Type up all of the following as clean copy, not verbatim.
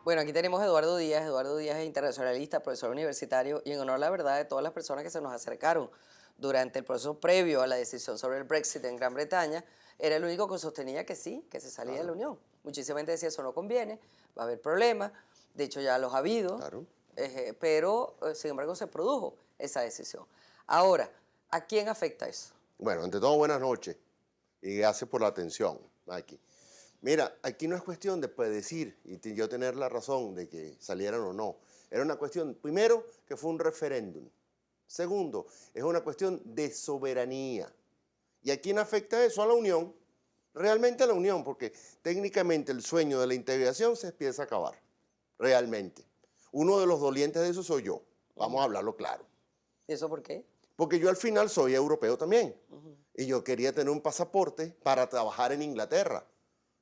Bueno, aquí tenemos a Eduardo Díaz. Eduardo Díaz es internacionalista, profesor universitario y en honor a la verdad de todas las personas que se nos acercaron durante el proceso previo a la decisión sobre el Brexit en Gran Bretaña, era el único que sostenía que sí, que se salía de la Claro, Unión. Muchísima gente decía eso no conviene, va a haber problemas, de hecho ya los ha habido, claro. pero sin embargo se produjo esa decisión. Ahora, ¿a quién afecta eso? Bueno, ante todo, buenas noches y gracias por la atención, Aquí. Mira, aquí no es cuestión de predecir y yo tener la razón de que salieran o no. Era una cuestión, primero, que fue un referéndum. Segundo, es una cuestión de soberanía. ¿Y a quién afecta eso? A la Unión. Realmente a la Unión, porque técnicamente el sueño de la integración se empieza a acabar. Realmente. Uno de los dolientes de eso soy yo. Vamos a hablarlo claro. ¿Y eso por qué? Porque yo al final soy europeo también. Y yo quería tener un pasaporte para trabajar en Inglaterra.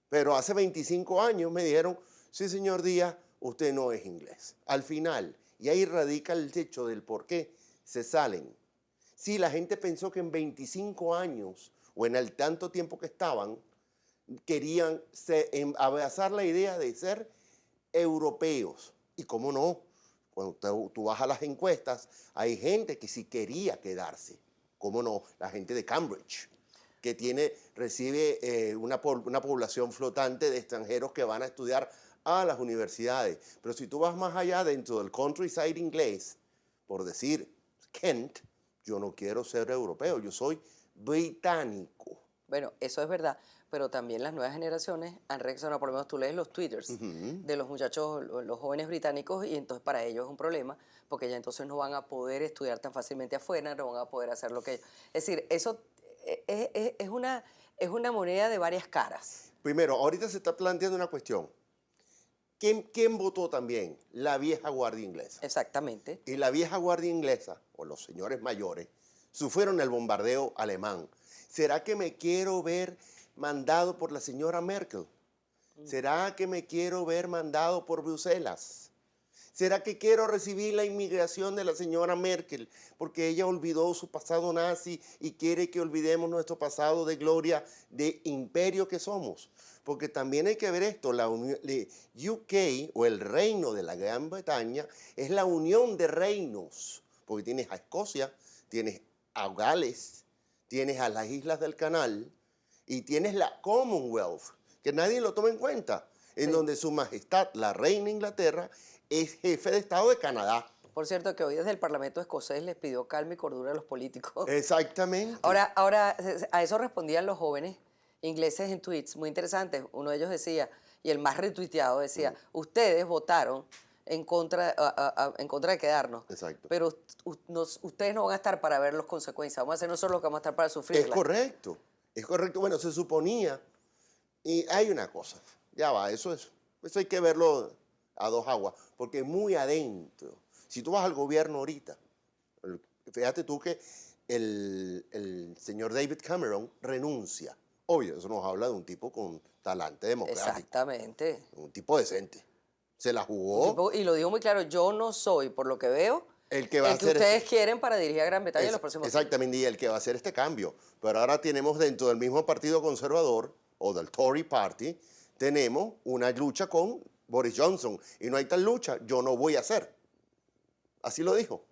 Pero hace 25 años me dijeron, sí, señor Díaz, usted no es inglés. Al final, y ahí radica el hecho del por qué se salen. Sí, la gente pensó que en 25 años o en el tanto tiempo que estaban, querían abrazar la idea de ser europeos. Y cómo no, cuando tú vas a las encuestas, hay gente que sí quería quedarse. Cómo no, la gente de Cambridge, que recibe una población flotante de extranjeros que van a estudiar a las universidades. Pero si tú vas más allá dentro del countryside inglés, por decir Kent, yo no quiero ser europeo, yo soy británico. Bueno, eso es verdad, pero también las nuevas generaciones han reaccionado, por lo menos tú lees los twitters Ujú. de los muchachos, los jóvenes británicos, y entonces para ellos es un problema, porque ya entonces no van a poder estudiar tan fácilmente afuera, no van a poder hacer lo que... Es decir, eso es una moneda de varias caras. Primero, ahorita se está planteando una cuestión. ¿Quién votó también? La vieja guardia inglesa. Exactamente. Y la vieja guardia inglesa, o los señores mayores, sufrieron el bombardeo alemán. ¿Será que me quiero ver mandado por la señora Merkel? ¿Será que me quiero ver mandado por Bruselas? ¿Será que quiero recibir la inmigración de la señora Merkel porque ella olvidó su pasado nazi y quiere que olvidemos nuestro pasado de gloria de imperio que somos? Porque también hay que ver esto, UK o el reino de la Gran Bretaña es la unión de reinos, porque tienes a Escocia, tienes a Gales, tienes a las Islas del Canal y tienes la Commonwealth, que nadie lo toma en cuenta, en Sí. donde su majestad, la reina de Inglaterra, es jefe de Estado de Canadá. Por cierto, que hoy desde el Parlamento escocés les pidió calma y cordura a los políticos. Exactamente. Ahora, a eso respondían los jóvenes ingleses en tweets muy interesantes. Uno de ellos decía, y el más retuiteado decía, ustedes votaron en contra de quedarnos, Exacto. pero ustedes no van a estar para ver las consecuencias, vamos a ser nosotros los que vamos a estar para Es sufrirlas. correcto. Es correcto. Bueno, se suponía, y hay una cosa, ya va, eso hay que verlo a dos aguas, porque muy adentro. Si tú vas al gobierno ahorita, fíjate tú que el señor David Cameron renuncia. Obvio, eso nos habla de un tipo con talante democrático, Exactamente. un tipo decente. Se la jugó Y lo digo muy claro, yo no soy, por lo que veo, el que va a el que hacer ustedes quieren para dirigir a Gran Bretaña en los próximos tiempos. exactamente, y el que va a hacer este cambio. Pero ahora tenemos dentro del mismo partido conservador, o del Tory Party, tenemos una lucha con Boris Johnson. Y no hay tal lucha, yo no voy a hacer. Así lo dijo.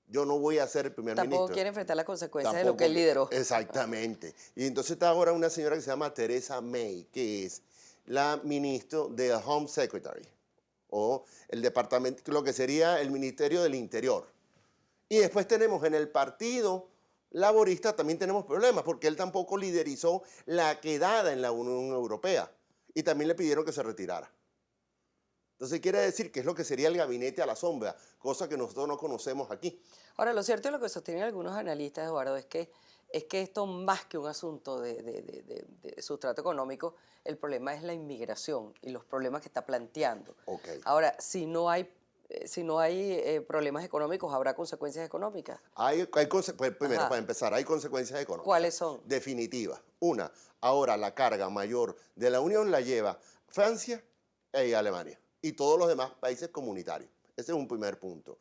Yo no voy a ser el primer Tampoco ministro. quiere enfrentar las consecuencias de lo que Tampoco. él lideró. Exactamente. Y entonces está ahora una señora que se llama Theresa May, que es la ministra de Home Secretary, o el departamento, lo que sería el Ministerio del Interior. Y después tenemos en el partido laborista también tenemos problemas, porque él tampoco liderizó la quedada en la Unión Europea. Y también le pidieron que se retirara. Entonces quiere decir que es lo que sería el gabinete a la sombra, cosa que nosotros no conocemos aquí. Ahora, lo cierto y lo que sostienen algunos analistas, Eduardo, es que esto más que un asunto de sustrato económico, el problema es la inmigración y los problemas que está planteando. Ok. Ahora, si no hay problemas económicos, habrá consecuencias económicas. Pues, primero, Ajá. para empezar, hay consecuencias económicas. ¿Cuáles son? Definitivas. Una, ahora la carga mayor de la Unión la lleva Francia y Alemania y todos los demás países comunitarios. Ese es un primer punto.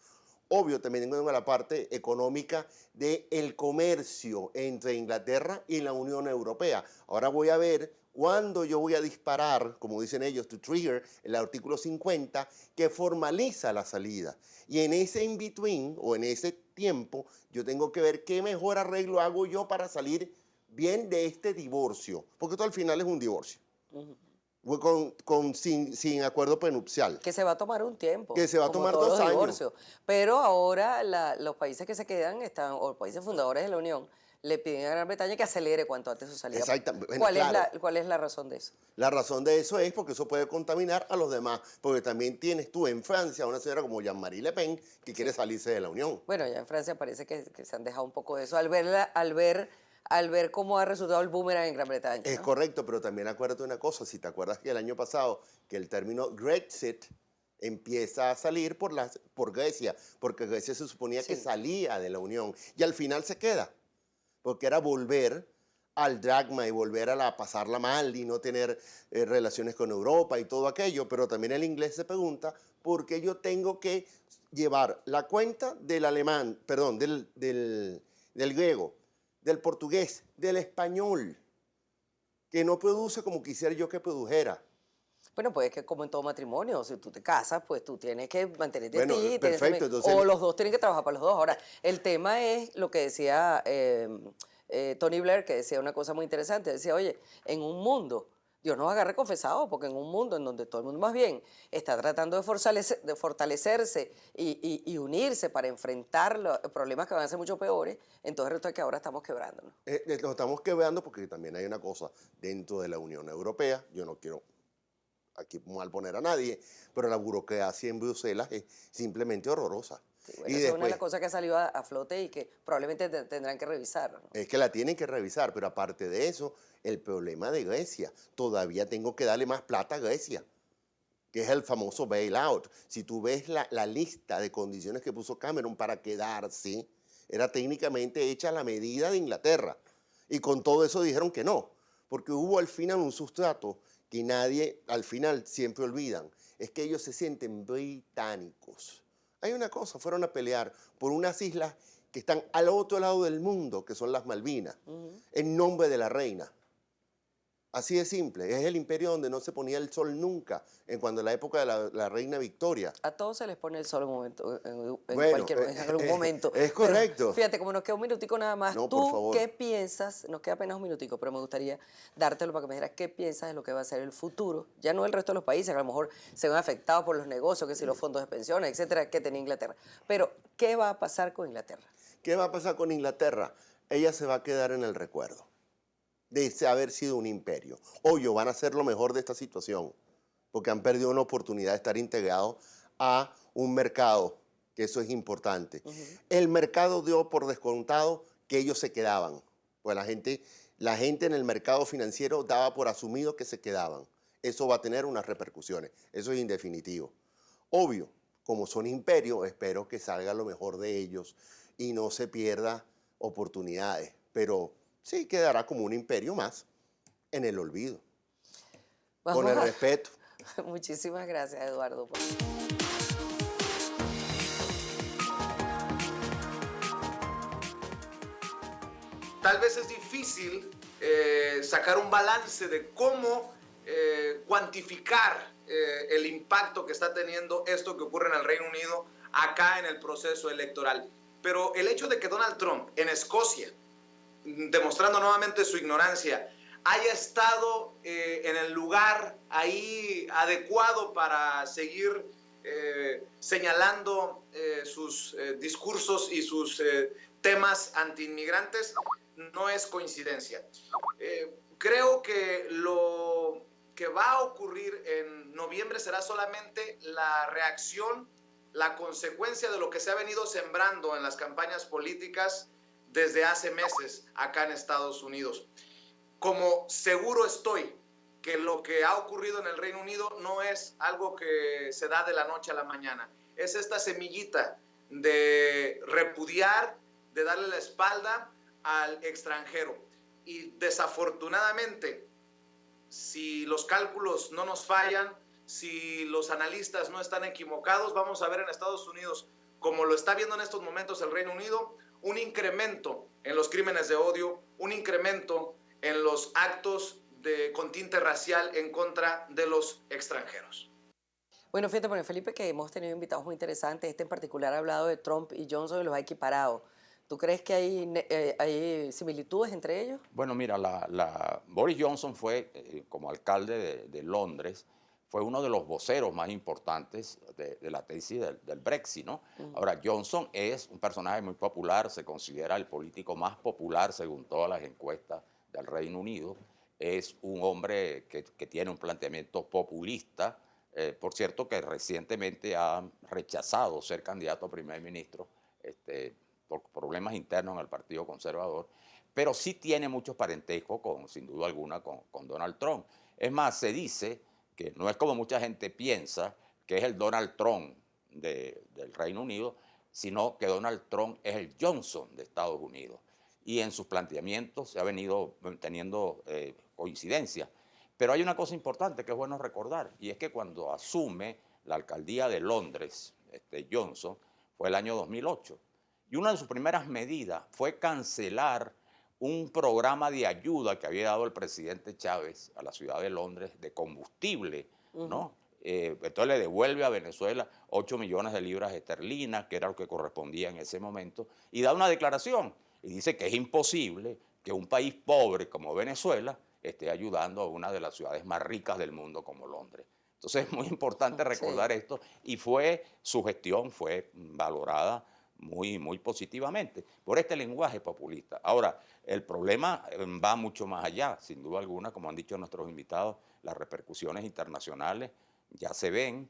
obvio, también tengo la parte económica del comercio entre Inglaterra y la Unión Europea. Ahora voy a ver cuándo yo voy a disparar, como dicen ellos, to trigger, el artículo 50, que formaliza la salida. Y en ese in-between, o en ese tiempo, yo tengo que ver qué mejor arreglo hago yo para salir bien de este divorcio. Porque esto al final es un divorcio. Sin acuerdo prenupcial. Que se va a tomar un tiempo. Que se va a como tomar todos 2 los años. divorcios. Pero ahora los países que se quedan, o los países fundadores de la Unión, le piden a Gran Bretaña que acelere cuanto antes su salida. Exactamente. ¿Cuál es la razón de eso? La razón de eso es porque eso puede contaminar a los demás. Porque también tienes tú en Francia una señora como Jean-Marie Le Pen que quiere salirse de la Unión. Bueno, ya en Francia parece que se han dejado un poco de eso al ver cómo ha resultado el boomerang en Gran Bretaña. Es correcto, pero también acuérdate una cosa. Si te acuerdas que el año pasado que el término Grexit empieza a salir por Grecia, porque Grecia se suponía que salía de la Unión y al final se queda, porque era volver al dragma y volver a pasarla mal y no tener relaciones con Europa y todo aquello, pero también el inglés se pregunta por qué yo tengo que llevar la cuenta del alemán, perdón, del griego, del portugués, del español, que no produce como quisiera yo que produjera. Bueno, pues es que como en todo matrimonio, si tú te casas, pues tú tienes que mantenerte Bueno, a ti. perfecto, entonces, o los dos tienen que trabajar para los dos. Ahora, el tema es lo que decía Tony Blair, que decía una cosa muy interesante. Decía, oye, en un mundo, Dios nos agarre confesados, porque en un mundo en donde todo el mundo más bien está tratando de fortalecerse y unirse para enfrentar los problemas que van a ser mucho peores, entonces resulta que ahora estamos quebrándonos. lo estamos quebrando porque también hay una cosa dentro de la Unión Europea, yo no quiero aquí mal poner a nadie, pero la burocracia en Bruselas es simplemente horrorosa. Sí, bueno, esa es una de las cosas que ha salido a flote y que probablemente tendrán que revisar, ¿no? Es que la tienen que revisar, pero aparte de eso, el problema de Grecia, todavía tengo que darle más plata a Grecia, que es el famoso bailout. Si tú ves la lista de condiciones que puso Cameron para quedarse, era técnicamente hecha a la medida de Inglaterra. Y con todo eso dijeron que no, porque hubo al final un sustrato que nadie al final siempre olvidan, es que ellos se sienten británicos. Hay una cosa, fueron a pelear por unas islas que están al otro lado del mundo, que son las Malvinas, en nombre de la reina. Así de simple, es el imperio donde no se ponía el sol nunca, en la época de la reina Victoria. A todos se les pone el sol en un momento, en algún momento. Es correcto. Pero fíjate, como nos queda un minutico nada más, No, ¿tú por favor. qué piensas? Nos queda apenas un minutico, pero me gustaría dártelo para que me dijeras qué piensas de lo que va a ser el futuro. Ya no el resto de los países, que a lo mejor se van afectados por los negocios, que si los fondos de pensiones, etcétera, que tenía Inglaterra. Pero, ¿qué va a pasar con Inglaterra? ¿Qué va a pasar con Inglaterra? Ella se va a quedar en el recuerdo de haber sido un imperio. Obvio, van a hacer lo mejor de esta situación, porque han perdido una oportunidad de estar integrados a un mercado, que eso es importante. El mercado dio por descontado que ellos se quedaban, pues la gente en el mercado financiero daba por asumido que se quedaban. Eso va a tener unas repercusiones, eso es indefinitivo. Obvio, como son imperios, espero que salga lo mejor de ellos y no se pierda oportunidades, pero sí quedará como un imperio más en el olvido. Con el respeto. Muchísimas gracias, Eduardo. Tal vez es difícil sacar un balance de cómo cuantificar el impacto que está teniendo esto que ocurre en el Reino Unido acá en el proceso electoral. Pero el hecho de que Donald Trump en Escocia, demostrando nuevamente su ignorancia, haya estado en el lugar ahí adecuado para seguir señalando sus discursos y sus temas antiinmigrantes, no es coincidencia. Creo que lo que va a ocurrir en noviembre será solamente la reacción, la consecuencia de lo que se ha venido sembrando en las campañas políticas desde hace meses acá en Estados Unidos. Como seguro estoy que lo que ha ocurrido en el Reino Unido no es algo que se da de la noche a la mañana. Es esta semillita de repudiar, de darle la espalda al extranjero. Y desafortunadamente, si los cálculos no nos fallan, si los analistas no están equivocados, vamos a ver en Estados Unidos como lo está viendo en estos momentos el Reino Unido, un incremento en los crímenes de odio, un incremento en los actos con tinte racial en contra de los extranjeros. Bueno, fíjate, bueno, Felipe, que hemos tenido invitados muy interesantes. Este en particular ha hablado de Trump y Johnson y los ha equiparado. ¿Tú crees que hay similitudes entre ellos? Bueno, mira, Boris Johnson fue, como alcalde de Londres, fue uno de los voceros más importantes de la tesis del Brexit, ¿no? Ahora, Johnson es un personaje muy popular, se considera el político más popular según todas las encuestas del Reino Unido. Es un hombre que tiene un planteamiento populista. Por cierto, que recientemente ha rechazado ser candidato a primer ministro por problemas internos en el Partido Conservador, pero sí tiene muchos parentescos, sin duda alguna, con Donald Trump. Es más, se dice que no es como mucha gente piensa, que es el Donald Trump del Reino Unido, sino que Donald Trump es el Johnson de Estados Unidos. Y en sus planteamientos se ha venido teniendo coincidencias. Pero hay una cosa importante que es bueno recordar, y es que cuando asume la alcaldía de Londres, Johnson, fue el año 2008. Y una de sus primeras medidas fue cancelar un programa de ayuda que había dado el presidente Chávez a la ciudad de Londres de combustible, ¿no? Entonces le devuelve a Venezuela 8 millones de libras esterlinas, que era lo que correspondía en ese momento, y da una declaración y dice que es imposible que un país pobre como Venezuela esté ayudando a una de las ciudades más ricas del mundo como Londres. Entonces es muy importante recordar esto, y su gestión fue valorada muy positivamente por este lenguaje populista. Ahora, el problema va mucho más allá, sin duda alguna, como han dicho nuestros invitados, las repercusiones internacionales ya se ven,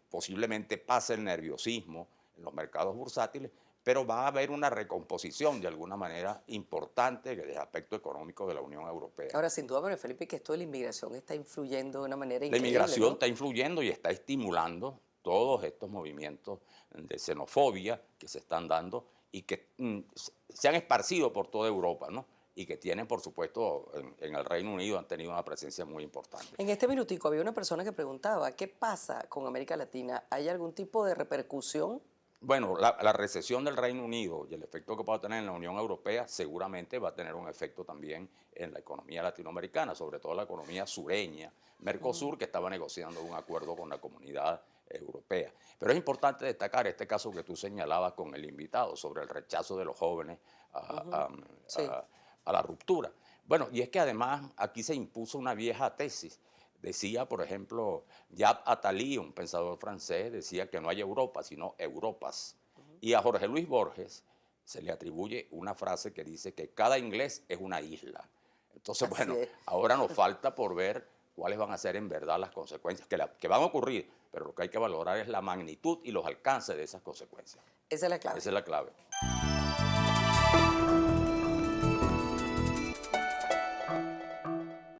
posiblemente pasa el nerviosismo en los mercados bursátiles, pero va a haber una recomposición de alguna manera importante del aspecto económico de la Unión Europea. Ahora, sin duda, bueno, Felipe, que esto de la inmigración está influyendo de una manera La increíble, inmigración, ¿no?, está está influyendo y está estimulando todos estos movimientos de xenofobia que se están dando y que se han esparcido por toda Europa, ¿no? Y que tienen, por supuesto, en el Reino Unido han tenido una presencia muy importante. En este minutico había una persona que preguntaba, ¿qué pasa con América Latina? ¿Hay algún tipo de repercusión? Bueno, la recesión del Reino Unido y el efecto que pueda tener en la Unión Europea seguramente va a tener un efecto también en la economía latinoamericana, sobre todo la economía sureña, Mercosur, que estaba negociando un acuerdo con la Comunidad Europea. Pero es importante destacar este caso que tú señalabas con el invitado sobre el rechazo de los jóvenes a la ruptura. Bueno, y es que además aquí se impuso una vieja tesis. Decía, por ejemplo, Jacques Attali, un pensador francés, decía que no hay Europa, sino Europas. Y a Jorge Luis Borges se le atribuye una frase que dice que cada inglés es una isla. Entonces, bueno, ahora nos falta por ver cuáles van a ser en verdad las consecuencias que van a ocurrir, pero lo que hay que valorar es la magnitud y los alcances de esas consecuencias. Esa es la clave. Esa es la clave.